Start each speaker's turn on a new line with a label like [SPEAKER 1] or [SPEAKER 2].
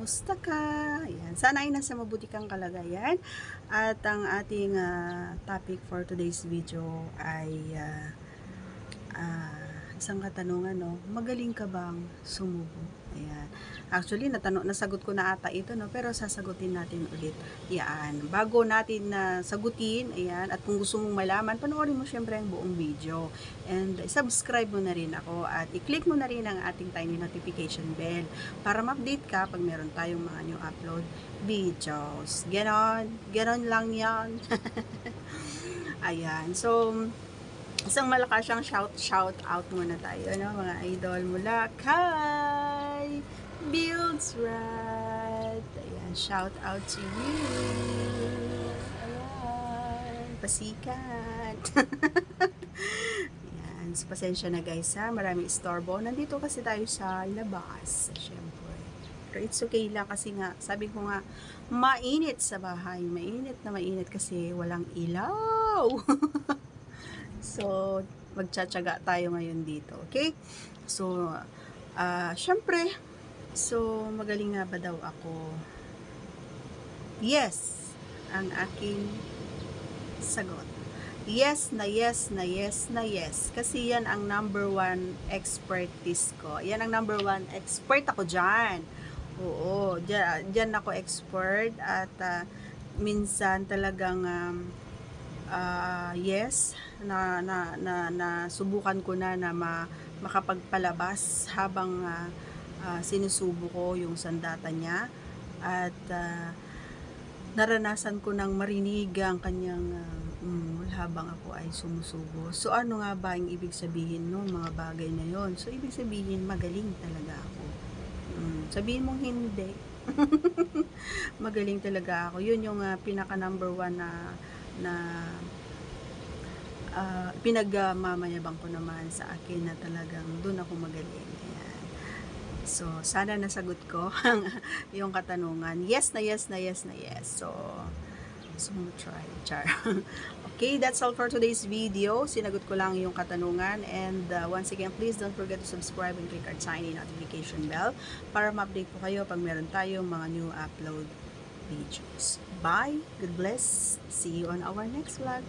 [SPEAKER 1] Kamusta ka? Ayan. Sana ay nasa mabuti kang kalagayan. At ang ating topic for today's video ay isang katanungan, no? Magaling ka bang sumubo? Ayan. Actually, nasagot ko na ata ito, no? Pero sasagutin natin ulit. Yan. Bago natin sagutin, ayan, at kung gusto mong malaman, panoorin mo syempre ang buong video. And subscribe mo na rin ako at i-click mo na rin ang ating tiny notification bell para ma-update ka pag meron tayong mga new upload videos. Ganon lang yan. Ayan. So, isang malakas siyang shout out muna tayo, no, mga idol, mula kay Builds Right. Ayan, shout out to you. Ayan, pasikat. Ayan, so pasensya na guys ha, maraming istorbo. Nandito kasi tayo sa labas, syempre. Pero it's okay lang kasi nga, sabi ko nga, mainit sa bahay. Mainit na mainit kasi walang ilaw. So, magtsatsaga tayo ngayon dito. Okay? So, syempre, so, magaling nga ba daw ako? Yes, ang aking sagot. Yes na yes na yes na yes. Kasi yan ang number one expertise ko. Yan ang number one expert ako dyan. Oo, dyan ako expert at minsan talagang yes, na subukan ko na makapagpalabas habang sinusubo ko yung sandata niya at naranasan ko nang marinig ang kanyang habang ako ay sumusubo. So ano nga ba ang ibig sabihin no mga bagay na yon? So ibig sabihin magaling talaga ako. Sabihin mong hindi. Magaling talaga ako. Yun yung pinaka number one na pinagmamayabang ko naman sa akin na talagang doon ako magaling. Ayan. So, sana nasagot ko yung katanungan. Yes na yes na yes na yes. So try. Char. Okay, that's all for today's video. Sinagot ko lang yung katanungan. And once again, please don't forget to subscribe and click our tiny notification bell para ma-update po kayo pag meron tayong mga new upload videos. Bye. God bless. See you on our next vlog.